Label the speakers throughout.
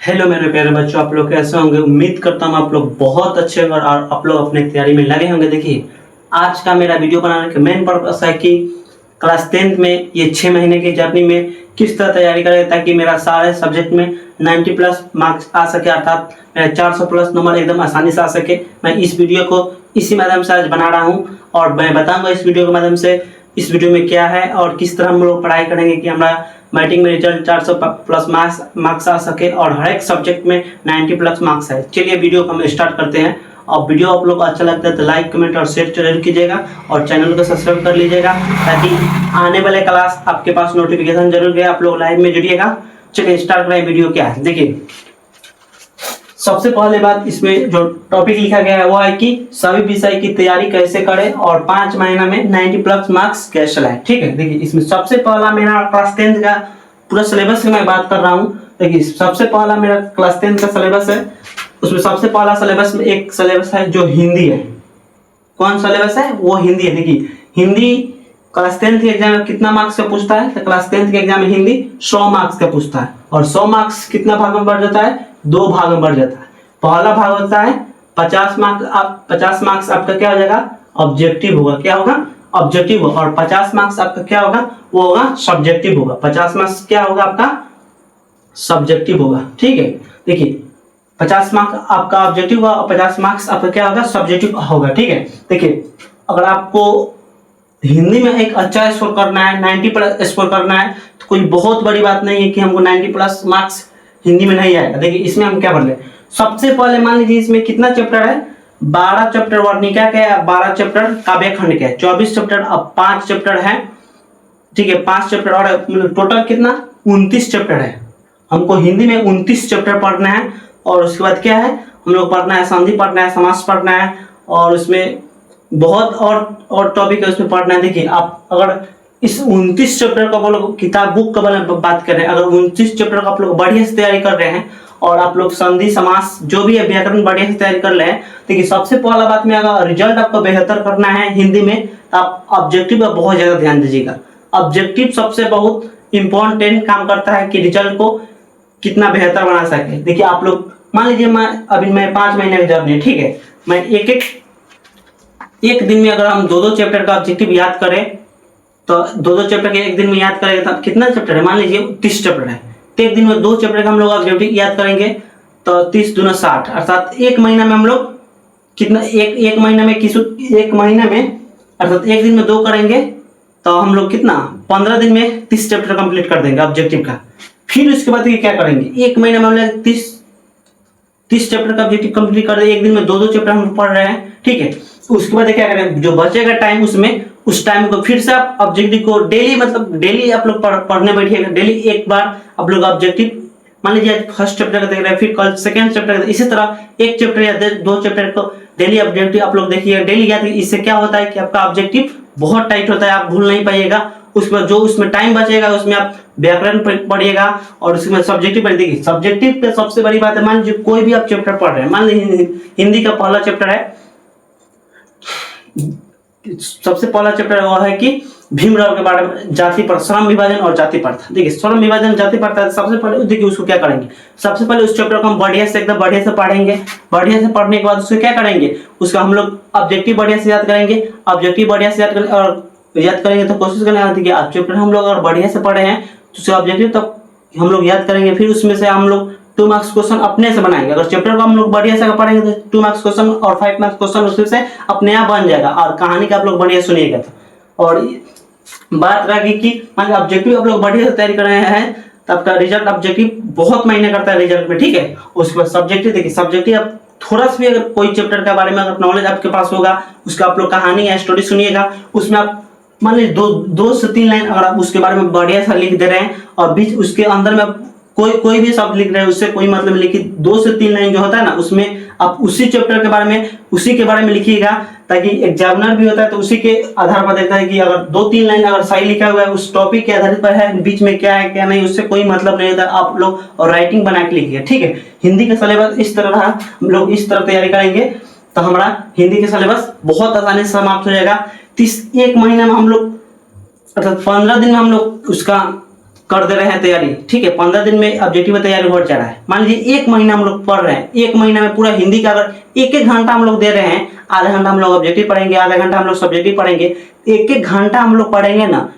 Speaker 1: Hello मेरे प्यारे बच्चों, आप लोग कैसे होंगे। उम्मीद करता हूँ आप लोग बहुत अच्छे होंगे और आप लोग अपने तैयारी में लगे होंगे। देखिए, आज का मेरा वीडियो बनाने का मेन पर्पस है कि क्लास 10th में ये 6 महीने की जर्नी में किस तरह तैयारी करें ताकि मेरा सारे सब्जेक्ट में 90 प्लस मार्क्स आ सके, अर्थात मेरा 400 प्लस नंबर एकदम आसानी से आ सके। मैं इस वीडियो को इसी माध्यम से आज बना रहा हूँ और मैं बताऊँगा इस वीडियो के माध्यम से इस वीडियो में क्या है और किस तरह हम लोग पढ़ाई करेंगे कि हमारा मैट्रिक में रिजल्ट 400 प्लस मार्क्स आ सके और हर एक सब्जेक्ट में 90 प्लस मार्क्स है। चलिए वीडियो को हम स्टार्ट करते हैं। और वीडियो आप लोग को अच्छा लगता है तो लाइक कमेंट और शेयर जरूर कीजिएगा और चैनल को सब्सक्राइब कर लीजिएगा ताकि आने वाले क्लास आपके पास नोटिफिकेशन जरूर गए, आप लोग लाइव में जुड़िएगा। चलिए स्टार्ट करें। वीडियो क्या है देखिए, सबसे पहले बात इसमें जो टॉपिक लिखा गया है वो है कि सभी विषय की तैयारी कैसे करें और 5 महीना में 90 प्लस मार्क्स कैसे लाएं। ठीक है, देखिए इसमें सबसे पहला मेरा क्लास 10 का पूरा सिलेबस की मैं बात कर रहा हूँ। देखिए सबसे पहला मेरा क्लास 10 का सिलेबस है, उसमें सबसे पहला सिलेबस में एक सिलेबस है जो हिंदी है। कौन सिलेबस है? वो हिंदी है। देखिए हिंदी क्लास 10 के एग्जाम में कितना मार्क्स का पूछता है? तो क्लास 10 के एग्जाम में हिंदी 100 मार्क्स का पूछता है और 100 मार्क्स कितना भाग में बढ़ जाता है? 2 भाग में बढ़ जाता है। पहला भाग होता है 50 मार्क्स। आप 50 मार्क्स आपका क्या हो जाएगा? ऑब्जेक्टिव होगा। क्या होगा? ऑब्जेक्टिव होगा। और 50 मार्क्स आपका क्या होगा? वो होगा सब्जेक्टिव होगा। 50 मार्क्स क्या होगा आपका? सब्जेक्टिव होगा। ठीक है, देखिए 50 मार्क्स आपका ऑब्जेक्टिव होगा और 50 मार्क्स आपका क्या होगा? सब्जेक्टिव होगा। ठीक है, देखिए अगर आपको हिंदी में एक अच्छा स्कोर करना है, 90 प्लस स्कोर करना है, तो कोई बहुत बड़ी बात नहीं है कि हमको 90 प्लस मार्क्स हिंदी में नहीं आएगा। देखिए इसमें हम क्या कर ले, सबसे पहले मान लीजिए इसमें कितना चैप्टर है? 12 चैप्टर वर्णिका के, 12 चैप्टर काव्य खंड के, 24 चैप्टर। अब 5 चैप्टर है। ठीक है, 5 चैप्टर और टोटल कितना? 29 चैप्टर है। हमको हिंदी में 29 चैप्टर पढ़ना है और उसके बाद क्या है, हम लोग पढ़ना है संधि पढ़ना है, समास पढ़ना है और उसमें बहुत और टॉपिक है उसमें पढ़ना है। देखिए आप अगर इस 29 चैप्टर का आप लोग किताब बुक का बात कर रहे हैं, अगर 29 चैप्टर का आप लोग बढ़िया से तैयारी कर रहे हैं और आप लोग संधि समास जो भी है व्याकरण बढ़िया से तैयारी कर रहे हैं, देखिए सबसे पहला बात में अगर रिजल्ट आपको बेहतर करना है हिंदी में तो आप ऑब्जेक्टिव पर बहुत ज्यादा ध्यान दीजिएगा। ऑब्जेक्टिव सबसे बहुत इंपॉर्टेंट काम करता है कि रिजल्ट को कितना बेहतर बना सके। देखिए आप लोग मान लीजिए मैं 5 महीने की जर्नी है। ठीक है, मैं एक दिन में अगर हम 2-2 चैप्टर का ऑब्जेक्टिव याद करें तो 2-2 चैप्टर के एक दिन में याद करेंगे तो कितना चैप्टर है? मान लीजिए 30 चैप्टर है तो एक दिन में 2 चैप्टर का हम लोग ऑब्जेक्टिव याद करेंगे तो 30 दूना 60, अर्थात एक महीना में हम लोग कितना एक महीना में एक महीना में अर्थात एक दिन में 2 करेंगे तो हम लोग कितना 15 दिन में 30 चैप्टर कंप्लीट कर देंगे ऑब्जेक्टिव का। फिर उसके बाद ये क्या करेंगे, एक महीना में हम लोग 30 चैप्टर का ऑब्जेक्टिव कंप्लीट कर देंगे। एक दिन में 2-2 चैप्टर हम पढ़ रहे हैं। ठीक है, उसके बाद क्या करें, जो बचेगा टाइम उसमें उस टाइम को फिर से आप ऑब्जेक्टिव को डेली आप लोग पढ़ने बैठिएगा। डेली एक बार आप लोग ऑब्जेक्टिव मान लीजिए फर्स्ट चैप्टर का देख रहे हैं, फिर कल सेकंड चैप्टर का, इसी तरह एक चैप्टर या 2 चैप्टर को डेली ऑब्जेक्टिव आप लोग देखिए, डेली याद। इससे क्या होता है कि आपका ऑब्जेक्टिव बहुत टाइट होता है, आप भूल नहीं पाइएगा। उसके बाद जो उसमें टाइम बचेगा उसमें आप व्याकरण पढ़िएगा और उसके बाद सब्जेक्टिव पढ़ देखिए। सब्जेक्टिव पे सबसे बड़ी बात है, मान लीजिए कोई भी आप चैप्टर पढ़ रहे हैं, मान लीजिए हिंदी का पहला चैप्टर है, सबसे पहला चैप्टर वो है कि भीमराव के बारे में, जाति पर श्रम विभाजन और जाति प्रथा। देखिए श्रम विभाजन जाति प्रथा, सबसे पहले देखिए उसको क्या करेंगे, सबसे पहले उस चैप्टर को हम बढ़िया से एकदम बढ़िया से पढ़ेंगे। बढ़िया से पढ़ने के बाद उसको क्या करेंगे, उसका हम लोग ऑब्जेक्टिव बढ़िया से याद करेंगे। ऑब्जेक्टिव बढ़िया से याद करेंगे तो कोशिश करेंगे। देखिए आप चैप्टर हम लोग अगर बढ़िया से पढ़े हैं तो उसका ऑब्जेक्टिव तब हम लोग याद करेंगे। फिर उसमें से हम लोग 2 मार्क्स क्वेश्चन अपने से बनाएंगे। अगर चैप्टर को हम लोग बढ़िया से पढ़ेंगे तो 2 मार्क्स क्वेश्चन और 5 मार्क्स क्वेश्चन उसमें से अपने आप बन जाएगा। और कहानी का आप लोग बढ़िया सुनिएगा। और बात रही कि मान ऑब्जेक्टिव आप लोग बढ़िया से तैयारी कर रहे हैं तो आपका रिजल्ट ऑब्जेक्टिव बहुत मायने करता है रिजल्ट में। ठीक है, उसके बाद सब्जेक्टिव देखिए, सब्जेक्टिव आप थोड़ा सा भी अगर कोई चैप्टर के बारे में अगर नॉलेज आपके पास होगा, उसका आप लोग कहानी या स्टोरी सुनिएगा। उसमें आप मान लीजिए 2 से 3 लाइन अगर आप उसके बारे में बढ़िया सा लिख दे रहे हैं और बीच उसके अंदर में कोई भी शब्द लिख रहे हैं उससे कोई मतलब नहीं, लेकिन 2 से 3 लाइन जो होता है ना उसमें आप उसी चैप्टर के बारे में उसी के बारे में लिखिएगा, ताकि एग्जामिनर भी होता है तो उसी के आधार पर देखता है कि अगर 2-3 लाइन अगर सही लिखा हुआ है उस टॉपिक के आधारित पर है, बीच में क्या है क्या नहीं उससे कोई मतलब नहीं होता। आप लोग और राइटिंग बना के लिखिए। ठीक है, हिंदी का सिलेबस इस तरह रहा, हम लोग इस तरह तैयारी करेंगे तो हमारा हिंदी का सिलेबस बहुत आसानी से समाप्त हो जाएगा। 1 महीने में हम लोग अर्थात 15 दिन में हम लोग उसका कर दे रहे हैं तैयारी, ठीक है। 15 दिन में ऑब्जेक्टिव की तैयारी हो जा रहा है। मान लीजिए 1 महीना हम लोग पढ़ रहे हैं, 1 महीना में पूरा हिंदी का अगर 1-1 घंटा हम लोग दे रहे हैं, आधा घंटा हम लोग ऑब्जेक्टिव पढ़ेंगे, आधा घंटा हम लोग सब्जेक्टिव पढ़ेंगे, 1-1 घंटा हम लोग पढ़ेंगे ना,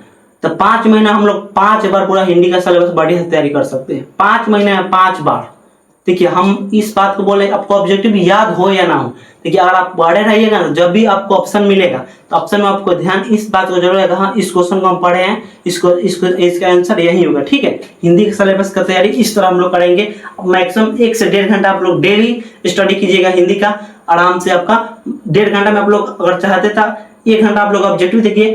Speaker 1: तो 5 महीना हम लोग 5 बार पूरा हिंदी का सिलेबस बढ़िया से तैयारी कर सकते हैं। 5 महीने में 5 बार। देखिए हम इस बात को बोले, आपको ऑब्जेक्टिव याद हो या ना हो, देखिए अगर आप पढ़े रहिएगा ना, जब भी आपको ऑप्शन मिलेगा तो ऑप्शन में आपको ध्यान इस बात को जरूर रहेगा, हाँ इस क्वेश्चन को हम पढ़े हैं, इसका आंसर यही होगा, ठीक है। हिंदी के सिलेबस का तैयारी इस तरह हम लोग करेंगे। मैक्सिमम 1 से 1.5 घंटा आप लोग डेली स्टडी कीजिएगा हिंदी का, आराम से आपका 1.5 घंटा में आप लोग अगर चाहते था 1 घंटा आप लोग ऑब्जेक्टिव देखिए,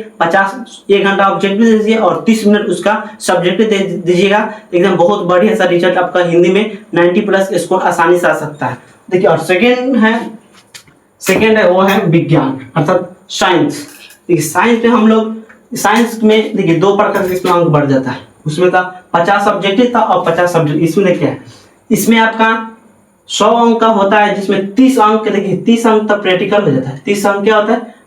Speaker 1: 1 घंटा ऑब्जेक्टिव दीजिए और 30 मिनट उसका सब्जेक्टिव दे दीजिएगा, एकदम बहुत बढ़िया सा रिजल्ट आपका हिंदी में 90+ स्कोर आसानी से आ सकता है। देखिए और सेकेंड है वो है विज्ञान अर्थात साइंस। देखिए साइंस में हम लोग, साइंस में देखिए 2 प्रकार के अंक बढ़ जाता है, उसमें था 50 सब्जेक्टिव था और 50 सब्जेक्ट। इसमें देखिए इसमें आपका 100 अंक का होता है, जिसमें 30 अंक, देखिए 30 अंक तक प्रैक्टिकल हो जाता है। 30 अंक क्या होता है?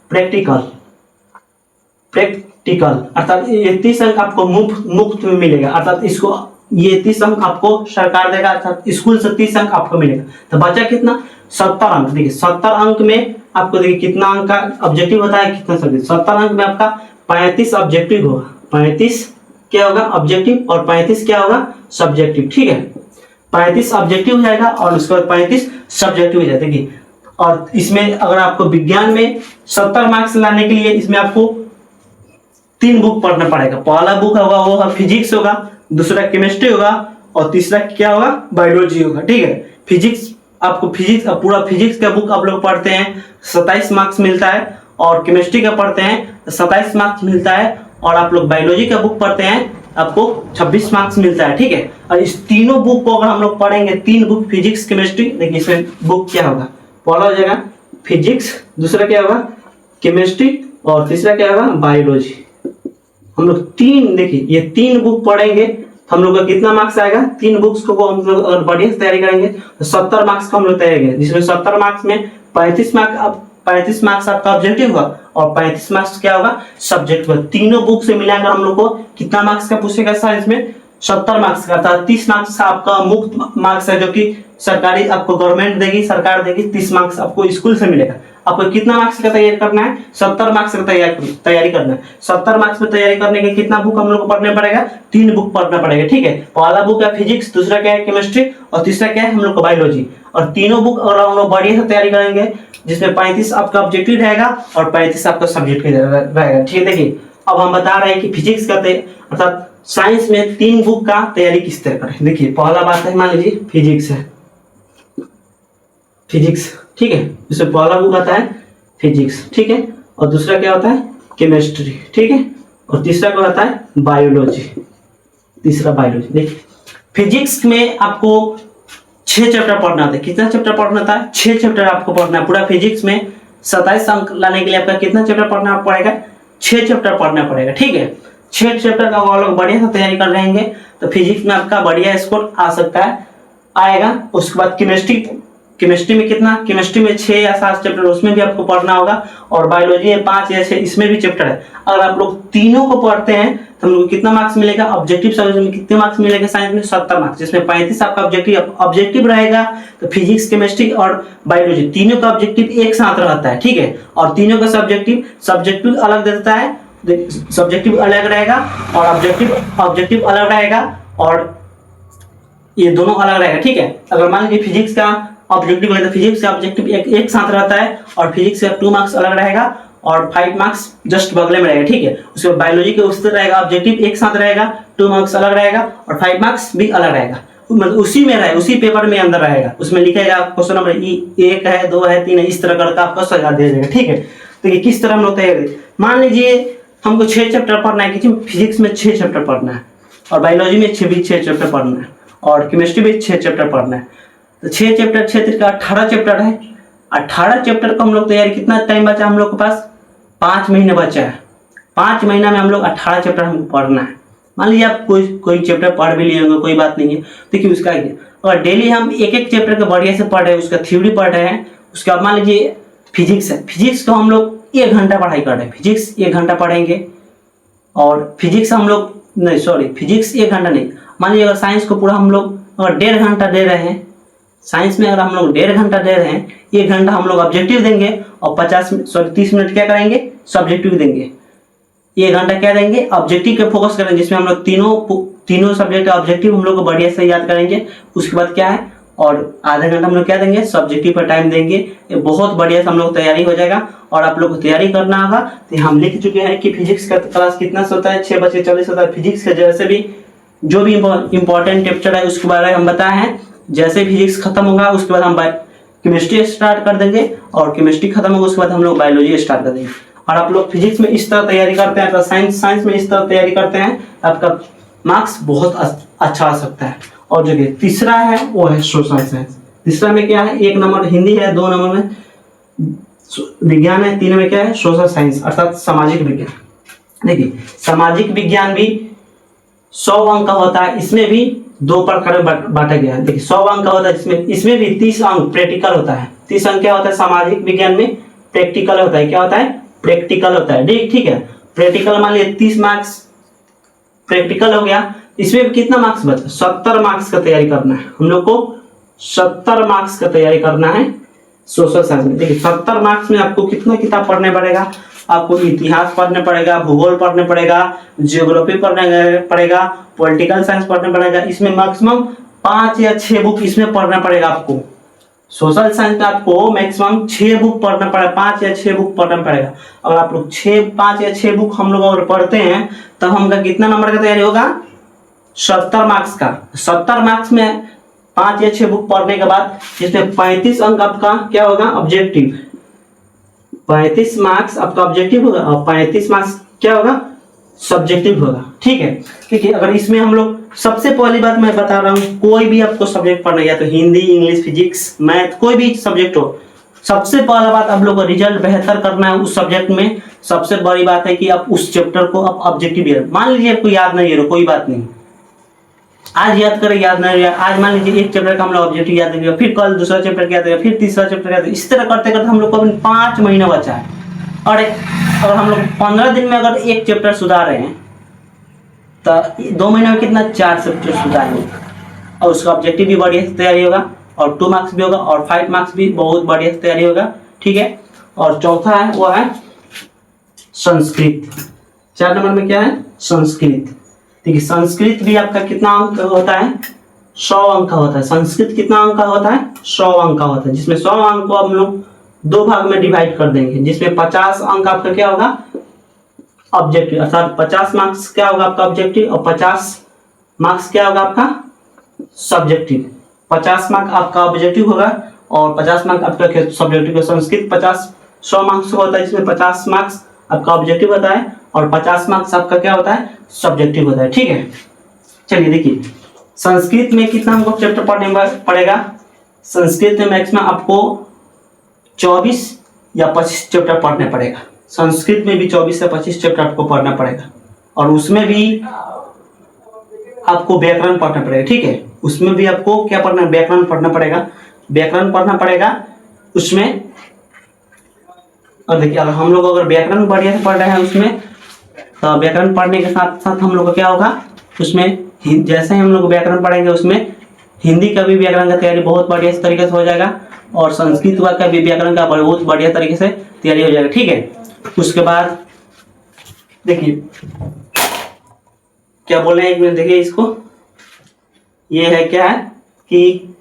Speaker 1: प्रैक्टिकल अर्थात ये 30 अंक आपको मुफ्त में मिलेगा, अर्थात इसको ये 30 अंक आपको सरकार देगा, अर्थात स्कूल से 30 अंक आपको मिलेगा। तो बचा कितना? 70 अंक। देखिए 70 अंक में आपको देखिए कितना अंक का ऑब्जेक्टिव होता है, कितना सब्जेक्ट। 70 अंक में आपका 35 ऑब्जेक्टिव होगा, 35 क्या होगा? ऑब्जेक्टिव, और 35 क्या होगा? सब्जेक्टिव, ठीक है। 35 ऑब्जेक्टिव हो जाएगा और उसके बाद 35 सब्जेक्टिव हो जाएगा। देखिए और इसमें अगर आपको विज्ञान में 70 मार्क्स लाने के लिए इसमें आपको 3 बुक पढ़ना पड़ेगा। पहला बुक होगा वो है फिजिक्स होगा, दूसरा केमिस्ट्री होगा और तीसरा क्या होगा? बायोलॉजी होगा, ठीक है। फिजिक्स, आपको फिजिक्स, पूरा फिजिक्स का बुक आप लोग पढ़ते हैं 27 मार्क्स मिलता है, और केमिस्ट्री का पढ़ते हैं 27 मार्क्स मिलता है, और आप लोग बायोलॉजी का बुक पढ़ते हैं आपको 26 मार्क्स मिलता है, ठीक है। और इस तीनों बुक को अगर हम लोग पढ़ेंगे, 3 बुक फिजिक्स केमिस्ट्री, देखिए इसमें बुक क्या होगा? पहला हो जाएगा फिजिक्स, दूसरा क्या होगा? केमिस्ट्री, और तीसरा क्या होगा? बायोलॉजी। हम लोग 3, देखिए ये 3 बुक पढ़ेंगे तो हम लोग का कितना मार्क्स आएगा? 3 बुक्स को हम लोग अगर बढ़िया से तैयारी करेंगे तो 70 मार्क्स का हम लोग तैयारी करेंगे, जिसमें 70 मार्क्स में 35 मार्क्स आपका ऑब्जेक्टिव होगा और 35 मार्क्स क्या होगा? सब्जेक्ट होगा। तीनों बुक से मिलाकर हम लोग को कितना मार्क्स का पूछेगा साइंस में? 70 मार्क्स का, अर्थात 30 मार्क्स का आपका मुफ्त मार्क्स है, जो कि सरकारी आपको गवर्नमेंट देगी, सरकार देगी। 30 मार्क्स आपको स्कूल से मिलेगा। आपको कितना मार्क्स का तैयारी करना है? 70 मार्क्स का तैयारी करना है। 70 मार्क्स में तैयारी करने के कितना बुक हम लोग को पढ़ना पड़ेगा? 3 बुक पढ़ना पड़ेगा, ठीक है। पहला बुक है फिजिक्स, दूसरा क्या है? केमिस्ट्री, और तीसरा क्या है? हम लोग को बायोलॉजी। और तीनों बुक अगर हम लोग बढ़िया से तैयारी करेंगे, जिसमें 35 आपका ऑब्जेक्टिव रहेगा और 35 आपका सब्जेक्ट रहेगा, ठीक है। देखिए अब हम बता रहे हैं कि फिजिक्स का अर्थात साइंस में 3 बुक का तैयारी किस तरह करें। देखिए पहला बात है, मान लीजिए फिजिक्स है, फिजिक्स, ठीक है। इसमें पहला बुक आता है फिजिक्स, ठीक है, और दूसरा क्या होता है? केमिस्ट्री, ठीक है, और तीसरा क्या होता है? बायोलॉजी, तीसरा बायोलॉजी। देखिए फिजिक्स में आपको 6 चैप्टर पढ़ना था। कितना चैप्टर पढ़ना था? 6 चैप्टर आपको पढ़ना है। पूरा फिजिक्स में 27 अंक लाने के लिए आपका कितना चैप्टर पढ़ना पड़ेगा? 6 चैप्टर पढ़ना पड़ेगा, ठीक है। 6 चैप्टर का आप लोग बढ़िया से तैयारी कर रहेंगे तो फिजिक्स में आपका बढ़िया स्कोर आ सकता है, आएगा। उसके बाद केमिस्ट्री में कितना? केमिस्ट्री में 6 या 7 चैप्टर, उसमें भी आपको पढ़ना होगा, और बायोलॉजी में 5 या 6, इसमें भी चैप्टर है। अगर आप लोग तीनों को पढ़ते हैं तो हम लोग कितना मार्क्स मिलेगा? ऑब्जेक्टिव सब्जेक्ट में कितने मार्क्स मिलेगा? साइंस में 70 मार्क्स, जिसमें 35 आपका ऑब्जेक्टिव रहेगा। तो फिजिक्स, केमिस्ट्री और बायोलॉजी तीनों का ऑब्जेक्टिव एक साथ रहता है, ठीक है। और तीनों का सब्जेक्टिव अलग देता है, सब्जेक्टिव अलग रहेगा और ऑब्जेक्टिव अलग रहेगा, और ये दोनों अलग रहेगा, ठीक है। अगर मान लीजिए फिजिक्स का ऑब्जेक्टिव है तो फिजिक्स का ऑब्जेक्टिव एक साथ रहता है, और फिजिक्स का 2 मार्क्स अलग रहेगा और 5 मार्क्स जस्ट बगले में रहेगा, ठीक है। उसके बाद बायोलॉजी के उससे रहेगा, ऑब्जेक्टिव एक साथ रहेगा, 2 मार्क्स अलग रहेगा और 5 मार्क्स भी अलग रहेगा, मतलब उसी में रहेगा, उसी पेपर में अंदर रहेगा। उसमें लिखेगा क्वेश्चन नंबर 1 है, 2 है, 3 है, इस तरह करके आपको सजा दे देगा, ठीक है। तो ये किस तरह हम लोग तैयारी, मान लीजिए हमको 6 चैप्टर पढ़ना है, कि फिजिक्स में 6 चैप्टर पढ़ना है, और बायोलॉजी में 6 चैप्टर पढ़ना है, और केमिस्ट्री में 6 चैप्टर पढ़ना है। तो 6 चैप्टर, 6 का 18 चैप्टर है। 18 चैप्टर का हम लोग तैयारी, कितना टाइम बचा हम लोग के पास? 5 महीने बचा है। 5 महीना में हम लोग 18 चैप्टर हमको पढ़ना है। मान लीजिए आप कोई चैप्टर पढ़ भी लिए होंगे, कोई बात नहीं है। देखिए उसका अगर डेली हम एक चैप्टर का बढ़िया से पढ़ रहे हैं, उसका थ्योरी पढ़ रहे हैं, उसका मान लीजिए फिजिक्स है, फिजिक्स को हम लोग 1 घंटा पढ़ाई कर रहे हैं, फिजिक्स 1 घंटा पढ़ेंगे, और फिजिक्स हम लोग नहीं सॉरी, फिजिक्स 1 घंटा नहीं, मान लीजिए अगर साइंस को पूरा हम लोग अगर 1.5 घंटा दे रहे हैं, साइंस में अगर हम लोग 1.5 घंटा दे रहे हैं, 1 घंटा हम लोग ऑब्जेक्टिव देंगे और 30 मिनट क्या करेंगे, सब्जेक्टिव देंगे। 1 घंटा क्या देंगे, ऑब्जेक्टिव पे फोकस करेंगे, जिसमें हम लोग तीनों सब्जेक्ट ऑब्जेक्टिव हम लोग को बढ़िया से याद करेंगे। उसके बाद क्या है, और आधा घंटा हम लोग क्या देंगे, सब्जेक्टिव पर टाइम देंगे। ये बहुत बढ़िया से हम लोग तैयारी हो जाएगा। और आप लोग को तैयारी करना होगा, तो हम लिख चुके हैं कि फिजिक्स का क्लास कितना से होता है, 6:40 होता है। फिजिक्स के जैसे भी जो भी इंपॉर्टेंट चैप्टर है उसके बारे में हम बताए हैं। जैसे फिजिक्स खत्म होगा उसके बाद हम केमिस्ट्री स्टार्ट कर देंगे, और केमिस्ट्री खत्म होगा उसके बाद हम लोग बायोलॉजी स्टार्ट कर देंगे। और आप लोग फिजिक्स में इस तरह तैयारी करते हैं, तो साइंस में इस तरह तैयारी करते हैं, आपका मार्क्स बहुत अच्छा आ सकता है। और जो तीसरा है वो है सोशल साइंस। तीसरा में क्या है, 1 नंबर हिंदी है, 2 नंबर में विज्ञान है, 3 में क्या है, सोशल साइंस अर्थात सामाजिक विज्ञान। देखिए सामाजिक विज्ञान भी 100 अंक का होता है। इसमें भी 2 प्रकार में बांटा गया है। देखिए 100 अंक का होता है, इसमें भी 30 अंक प्रैक्टिकल होता है। 30 अंक क्या होता है, सामाजिक विज्ञान में प्रैक्टिकल होता है। क्या होता है, प्रैक्टिकल होता है। ठीक है, प्रैक्टिकल मान लिया 30 मार्क्स प्रैक्टिकल हो गया। इसमें कितना मार्क्स बचा, 70 मार्क्स का तैयारी करना है हम लोग को। 70 मार्क्स का तैयारी करना है सोशल साइंस में। देखिए 70 मार्क्स में आपको कितना किताब पढ़ने पड़ेगा, आपको इतिहास पढ़ने पड़ेगा, भूगोल पढ़ने पड़ेगा, ज्योग्राफी पढ़ने पड़ेगा, पॉलिटिकल साइंस पढ़ने पड़ेगा। इसमें मैक्सिमम 5 या 6 बुक इसमें पढ़ना पड़ेगा आपको। सोशल साइंस में आपको मैक्सिमम 6 बुक पढ़ना पड़ेगा, 5 या 6 बुक पढ़ना पड़ेगा। अगर आप लोग 5 या 6 बुक हम लोग अगर पढ़ते हैं तब हमका कितना नंबर का तैयारी होगा, 70 मार्क्स का। 70 मार्क्स में 5 या 6 बुक पढ़ने के बाद जिसमें 35 अंक आपका क्या होगा, ऑब्जेक्टिव। 35 मार्क्स आपका ऑब्जेक्टिव होगा और 35 मार्क्स क्या होगा, सब्जेक्टिव होगा। ठीक है, देखिए अगर इसमें हम लोग सबसे पहली बात मैं बता रहा हूँ, कोई भी आपको सब्जेक्ट पढ़ना है, या तो हिंदी, इंग्लिश, फिजिक्स, मैथ, कोई भी सब्जेक्ट हो, सबसे पहला बात आप लोग को रिजल्ट बेहतर करना है उस सब्जेक्ट में। सबसे बड़ी बात है कि आप उस चैप्टर को आप ऑब्जेक्टिव, मान लीजिए आपको याद नहीं है, कोई बात नहीं, आज याद करें, याद नहीं है, आज मान लीजिए 1 चैप्टर का हम लोग ऑब्जेक्टिव याद करेंगे, फिर कल दूसरा चैप्टर याद करेंगे, फिर तीसरा चैप्टर याद करेंगे। इस तरह करते करते हम लोग को 5 महीना बचा है। और अगर हम लोग 15 दिन में अगर 1 चैप्टर सुधार रहे हैं तो 2 महीने में कितना, 4 चैप्टर सुधारेंगे। और उसका ऑब्जेक्टिव भी बढ़िया से तैयारी होगा, और 2 मार्क्स भी होगा, और 5 मार्क्स भी बहुत बढ़िया से तैयारी होगा। ठीक है, और चौथा है वो है संस्कृत। 4 नंबर में क्या है, संस्कृत। देखिए संस्कृत भी आपका कितना अंक होता है, 100 अंक का होता है। संस्कृत कितना अंक का होता है, 100 अंक का होता है, जिसमें 100 अंक को हम लोग 2 भाग में डिवाइड कर देंगे, जिसमें 50 अंक आपका क्या होगा, ऑब्जेक्टिव, अर्थात 50 मार्क्स क्या होगा आपका ऑब्जेक्टिव, और 50 मार्क्स क्या होगा आपका सब्जेक्टिव। 50 मार्क आपका ऑब्जेक्टिव होगा और 50 मार्क आपका सब्जेक्टिव। संस्कृत 100 मार्क्स होता है, इसमें 50 मार्क्स आपका ऑब्जेक्टिव होता है और 50 मार्क्स आपका क्या होता है, सब्जेक्टिव होता है। ठीक है, चलिए देखिए संस्कृत में कितना हमको चैप्टर पढ़ने पड़ेगा। संस्कृत में मैक्सिमम आपको 24 या 25 चैप्टर पढ़ने पड़ेगा। संस्कृत में भी 24 से 25 चैप्टर आपको पढ़ना पड़ेगा, और उसमें भी आपको व्याकरण पढ़ना पड़ेगा। ठीक है, उसमें भी आपको क्या पढ़ना, व्याकरण पढ़ना पड़ेगा, व्याकरण पढ़ना पड़ेगा उसमें। और देखिए अगर हम लोग अगर व्याकरण बढ़िया से पढ़ रहे हैं उसमें, तो व्याकरण पढ़ने के साथ साथ हम लोग को क्या होगा उसमें, जैसे हम लोग व्याकरण पढ़ेंगे उसमें हिंदी का भी व्याकरण का तैयारी बहुत बढ़िया तरीके से हो जाएगा, और संस्कृत का भी व्याकरण का बहुत बढ़िया तरीके से तैयारी हो जाएगा। ठीक है, उसके बाद देखिए क्या बोल रहे हैं, एक मिनट देखिए इसको, ये है क्या है कि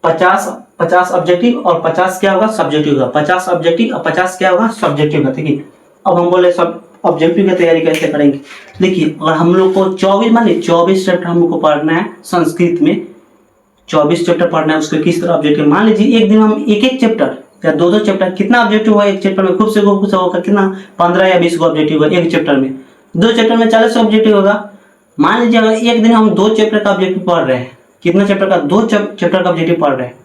Speaker 1: 50 ऑब्जेक्टिव और 50 क्या होगा, सब्जेक्टिव होगा। 50 ऑब्जेक्टिव और 50 क्या होगा, सब्जेक्टिव होगा। ठीक है, अब हम बोले सब ऑब्जेक्टिव की तैयारी कैसे करेंगे। देखिए अगर हम लोग को 24 चैप्टर हम लोग को पढ़ना है, संस्कृत में 24 चैप्टर पढ़ना है, उसके किस तरह ऑब्जेक्टिव, मान लीजिए एक दिन हम एक चैप्टर या 2 चैप्टर, कितना ऑब्जेक्टिव हुआ एक चैप्टर में, खूब से होगा कितना, 15 या 20 ऑब्जेक्टिव होगा एक चैप्टर में। 2 चैप्टर में 40 ऑब्जेक्टिव होगा। मान लीजिए अगर एक दिन हम 2 चैप्टर का ऑब्जेक्टिव पढ़ रहे हैं, कितना चैप्टर का, 2 चैप्टर का ऑब्जेक्टिव पढ़ रहे हैं,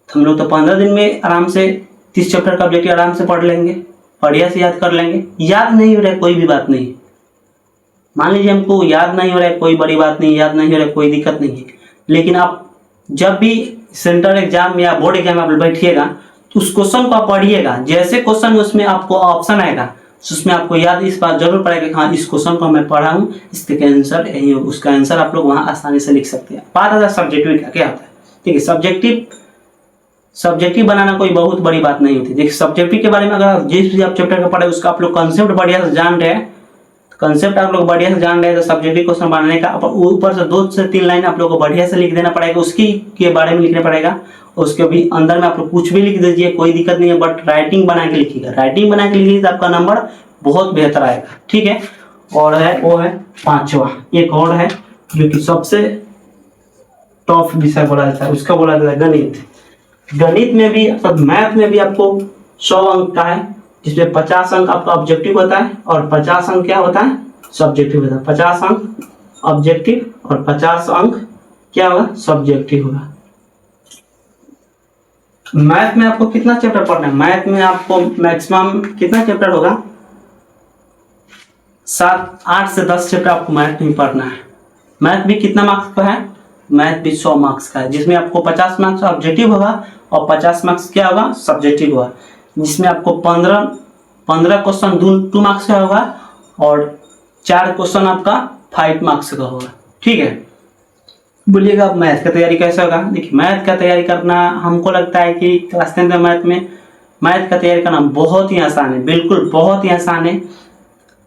Speaker 1: हम लोग तो 15 दिन में आराम से 30 चैप्टर का ऑब्जेक्टिव आराम से पढ़ लेंगे, बढ़िया से याद कर लेंगे। याद नहीं हो रहा है कोई भी बात नहीं, मान लीजिए हमको याद नहीं हो रहा है कोई बड़ी बात नहीं, याद नहीं हो रहा है कोई दिक्कत नहीं है। लेकिन आप जब भी सेंट्रल एग्जाम या बोर्ड एग्जाम आप बैठिएगा तो उस क्वेश्चन को आप पढ़िएगा, जैसे क्वेश्चन उसमें आपको ऑप्शन आएगा उसमें आपको याद इस बात जरूर पड़ेगा कि हाँ इस क्वेश्चन को मैं पढ़ा हूँ, इसके आंसर यही हो, उसका आंसर आप लोग वहाँ आसानी से लिख सकते हैं। बात आता है सब्जेक्टिव का क्या होता है। ठीक है, सब्जेक्टिव बनाना कोई बहुत बड़ी बात नहीं होती। देखिए सब्जेक्टिव के बारे में अगर जिस भी आप चैप्टर का पढ़े उसका आप लोग कंसेप्ट बढ़िया से जान रहे हैं, कंसेप्ट आप लोग बढ़िया से जान रहे हैं तो सब्जेक्टिव क्वेश्चन बनाने का ऊपर से 2 से 3 लाइन आप लोग को बढ़िया से लिख देना पड़ेगा, उसकी के बारे में लिखना पड़ेगा। उसके भी अंदर में आप लोग कुछ भी लिख दीजिए, कोई दिक्कत नहीं है, बट राइटिंग बना के लिखिएगा। राइटिंग बना के लिखिए तो आपका नंबर बहुत बेहतर आएगा। ठीक है, और है वो है 5वां, एक और है जो कि सबसे टॉप विषय बोला जाता है, उसका बोला जाता है गणित। गणित में भी अर्थात मैथ में भी आपको 100 अंक का है, जिसमें 50 अंक आपका ऑब्जेक्टिव होता है और 50 अंक क्या होता है, सब्जेक्टिव होता है। 50 अंक ऑब्जेक्टिव और 50 अंक क्या होगा, सब्जेक्टिव होगा। मैथ में आपको कितना चैप्टर पढ़ना है, मैथ में आपको मैक्सिमम कितना चैप्टर होगा, 8 से 10 चैप्टर आपको मैथ में पढ़ना है। मैथ भी कितना मार्क्स का है, मैथ भी 100 मार्क्स का है, जिसमें आपको 50 मार्क्स ऑब्जेक्टिव होगा और 50 मार्क्स क्या होगा, सब्जेक्टिव होगा। जिसमें आपको 15 क्वेश्चन 2 मार्क्स का होगा और 4 क्वेश्चन आपका 5 मार्क्स का होगा। ठीक है, बोलिएगा अब मैथ का तैयारी कैसे होगा। देखिए मैथ का तैयारी करना हमको लगता है कि क्लास 10 में मैथ का तैयारी करना बहुत ही आसान है, बिल्कुल बहुत ही आसान है।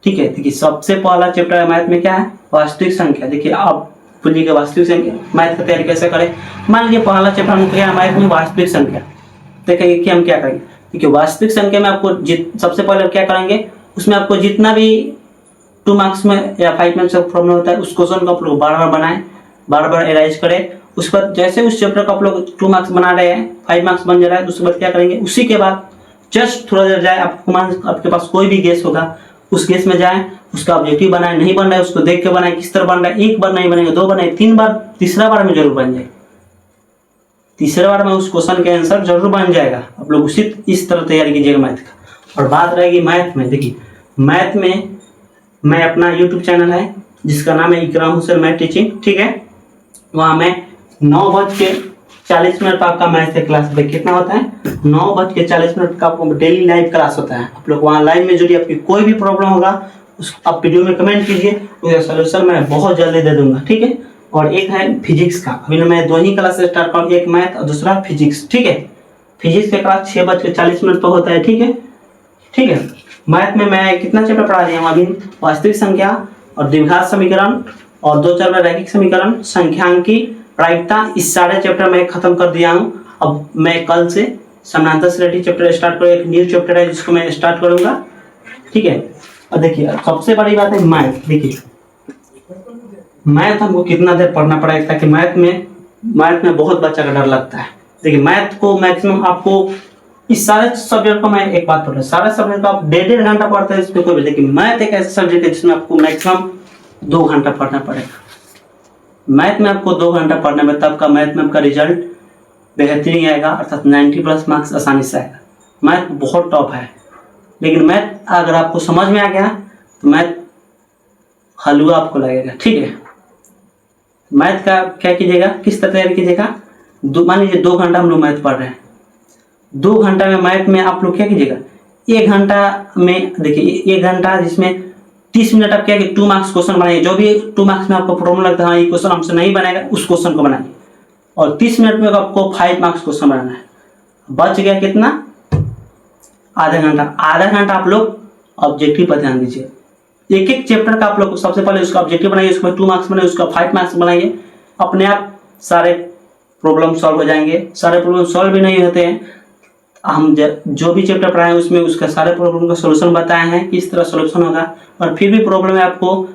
Speaker 1: ठीक है, देखिए सबसे पहला चैप्टर है मैथ में क्या है, वास्तविक संख्या। देखिए आप बोलिएगा वास्तविक संख्या मैथ का तैयारी कैसे करें। मान लीजिए पहला चैप्टर हम क्या है मैथ में, वास्तविक संख्या। देखिए कि हम क्या करेंगे, देखिए वास्तविक संख्या में आपको सबसे पहले क्या करेंगे, उसमें आपको जितना भी 2 मार्क्स में या 5 मार्क्स का प्रॉब्लम होता है उस क्वेश्चन को आप लोग बार बार बनाएं, बार बार एनालाइज करें। उसके बाद जैसे उस चैप्टर को आप लोग 2 मार्क्स बना रहे हैं, 5 मार्क्स बन जा रहा है, उसके बाद क्या करेंगे, उसी के बाद जस्ट थोड़ा देर जाए, आपके पास कोई भी गेस होगा उस केस में जाएं, उसका ऑब्जेक्टिव बनाएं, नहीं बन रहा है उसको देख के बनाएं किस तरह बन रहा है। एक बार नहीं बनेगा, 2 बनाए, 3 बार, तीसरा बार में जरूर बन जाए, तीसरे बार में उस क्वेश्चन का आंसर जरूर बन जाएगा। आप लोग उसी इस तरह तैयारी कीजिएगा मैथ का। और बात रहेगी मैथ में, देखिए मैथ में मैं अपना यूट्यूब चैनल है जिसका नाम है इकराम हुसैन मैथ टीचिंग। ठीक है, वहाँ मैं 9:40 का आपका मैथ का क्लास कितना होता है, 9:40 का आपको डेली लाइव क्लास होता है। आप लोग वहाँ लाइव में जुड़िए, आपकी कोई भी प्रॉब्लम होगा उस आप वीडियो में कमेंट कीजिए, उसका सोल्यूशन मैं बहुत जल्दी दे दूंगा। ठीक है, और एक है फिजिक्स का, अभी मैं 2 ही क्लास से स्टार्ट करूँगा, एक मैथ और दूसरा फिजिक्स। ठीक है, फिजिक्स का क्लास 6:40 पर होता है। ठीक है, ठीक है, मैथ में मैं कितना चैप्टर पढ़ा दिया हूँ अभी, वास्तविक संख्या और द्विघात समीकरण और 2 चैप्टर रैखिक समीकरण, संख्यांकी, प्रायिकता, इस सारे चैप्टर मैं खत्म कर दिया हूँ। अब मैं कल से समानांतर श्रेणी चैप्टर स्टार्ट करूँ, एक न्यू चैप्टर है जिसको मैं स्टार्ट करूँगा। ठीक है, और देखिए सबसे बड़ी बात है मैथ। देखिए मैथ हमको कितना देर पढ़ना पड़ेगा, ताकि मैथ में बहुत बच्चा का डर लगता है। देखिए मैथ को मैक्सिमम आपको इस सारे सब्जेक्ट को, मैं एक बात बोल रहा हूँ, सारे सब्जेक्ट को आप 1.5 घंटा पढ़ते हैं इसमें कोई भी, लेकिन मैथ एक ऐसा सब्जेक्ट है जिसमें आपको मैक्सिमम 2 घंटा पढ़ना पड़ेगा। मैथ में आपको 2 घंटा पढ़ने में तब का मैथ में आपका रिजल्ट बेहतरीन आएगा, अर्थात 90+ मार्क्स आसानी से आएगा। मैथ बहुत टॉप है, लेकिन मैथ अगर आपको समझ में आ गया तो मैथ हलवा आपको लगेगा। ठीक है, मैथ का क्या कीजिएगा, किस तरह तैयारी कीजिएगा, मान लीजिए 2 घंटा हम लोग मैथ पढ़ रहे हैं, 2 घंटा में मैथ में आप लोग क्या कीजिएगा, 1 घंटा में देखिए 1 घंटा जिसमें 30 मिनट आप क्या कि 2 मार्क्स क्वेश्चन बनाइए, जो भी 2 मार्क्स में आपको प्रॉब्लम लगता है ये क्वेश्चन हमसे नहीं बनेगा उस क्वेश्चन को बनाइए, और 30 मिनट में आपको 5 मार्क्स क्वेश्चन बनाना है। बच गया कितना, आधा घंटा। आधा घंटा आप लोग ऑब्जेक्टिव पर ध्यान दीजिए, एक एक चैप्टर का आप लोग सबसे पहले उसका ऑब्जेक्टिव बनाइए, उसमें 2 मार्क्स बनाइए, उसका 5 मार्क्स बनाइए, अपने आप सारे प्रॉब्लम सॉल्व हो जाएंगे। सारे प्रॉब्लम सॉल्व भी नहीं होते हैं, हम जो भी चैप्टर पढ़ाए उसमें उसका सारे प्रॉब्लम का सॉल्यूशन बताए हैं, किस तरह सॉल्यूशन होगा। और फिर भी प्रॉब्लम है आपको,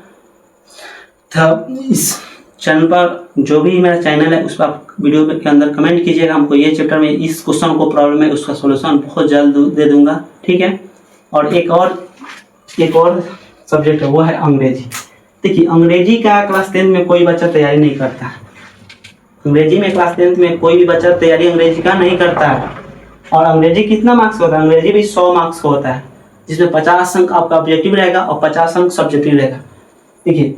Speaker 1: इस चैनल पर जो भी मेरा चैनल है उस पर आप वीडियो के अंदर कमेंट कीजिएगा, हमको ये चैप्टर में इस क्वेश्चन को प्रॉब्लम है, उसका सॉल्यूशन बहुत जल्द दे दूंगा। ठीक है, और एक और सब्जेक्ट है वो है अंग्रेजी। देखिए अंग्रेजी का क्लास 10 में कोई बच्चा तैयारी नहीं करता है, अंग्रेजी में क्लास 10 में कोई भी बच्चा तैयारी अंग्रेजी का नहीं करता है। और अंग्रेजी कितना मार्क्स का होता है, अंग्रेजी भी 100 मार्क्स का होता है, जिसमें 50 अंक आपका ऑब्जेक्टिव रहेगा और 50 अंक सब्जेक्टिव रहेगा। देखिए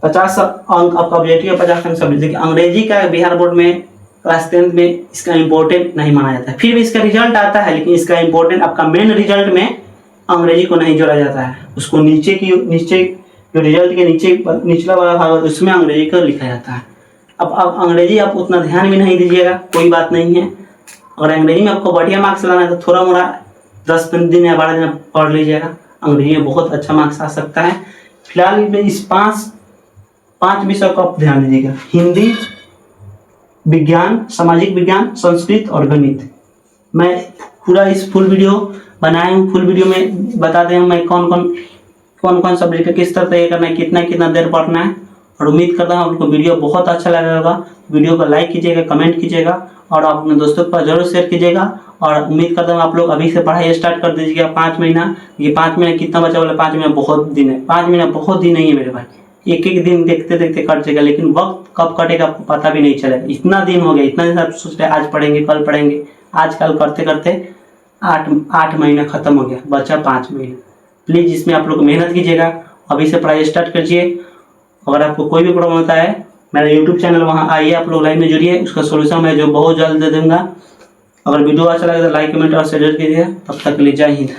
Speaker 1: 50 अंक आपका ऑब्जेक्टिव और 50 अंक सब्जेक्टिव। देखिए अंग्रेजी का बिहार बोर्ड में क्लास 10 में इसका इंपॉर्टेंट नहीं माना जाता है, फिर भी इसका रिजल्ट आता है, लेकिन इसका इंपॉर्टेंट आपका मेन रिजल्ट में अंग्रेजी को नहीं जोड़ा जाता है, उसको नीचे जो रिजल्ट के नीचे निचला वाला भाग है उसमें अंग्रेजी को लिखा जाता है। अब अंग्रेजी आप उतना ध्यान भी नहीं दीजिएगा, कोई बात नहीं है। अगर अंग्रेजी में आपको बढ़िया मार्क्स लाना है तो थोड़ा मोड़ा 10 दिन या 12 दिन पढ़ लीजिएगा, अंग्रेजी में बहुत अच्छा मार्क्स आ सकता है। फिलहाल इस पाँच विषय को आप ध्यान दीजिएगा, हिंदी, विज्ञान, सामाजिक विज्ञान, संस्कृत और गणित। मैं पूरा इस फुल वीडियो बनाया हूँ, फुल वीडियो में बता दें मैं कौन कौन सब्जेक्ट किस तरह तैयार करना है, कितना देर पढ़ना है। और उम्मीद करता हूँ आपको वीडियो बहुत अच्छा लगा होगा। वीडियो को लाइक कीजिएगा, कमेंट कीजिएगा और अपने दोस्तों के पास जरूर शेयर कीजिएगा। और उम्मीद करता हूँ आप लोग अभी से पढ़ाई स्टार्ट कर दीजिएगा। 5 महीना, ये 5 महीना कितना बचा बोले, 5 महीना बहुत दिन है, 5 महीना बहुत दिन नहीं है मेरे भाई। एक दिन देखते देखते कट जाएगा, लेकिन वक्त कब कटेगा आपको पता भी नहीं चलेगा। इतना दिन हो गया, इतना दिन आप सोच रहे आज पढ़ेंगे कल पढ़ेंगे, आजकल करते करते 8 महीना खत्म हो गया, बचा 5 महीना। प्लीज़ इसमें आप लोग मेहनत कीजिएगा, अभी से पढ़ाई स्टार्ट कीजिए। अगर आपको कोई भी प्रॉब्लम होता है मेरा यूट्यूब चैनल वहाँ आइए, आप लोग लाइन में जुड़िए, उसका सोल्यूशन मैं जो बहुत जल्द दे दूँगा। अगर वीडियो अच्छा लगे तो लाइक कमेंट और शेयर कीजिए। तब तक के लिए जय हिंद।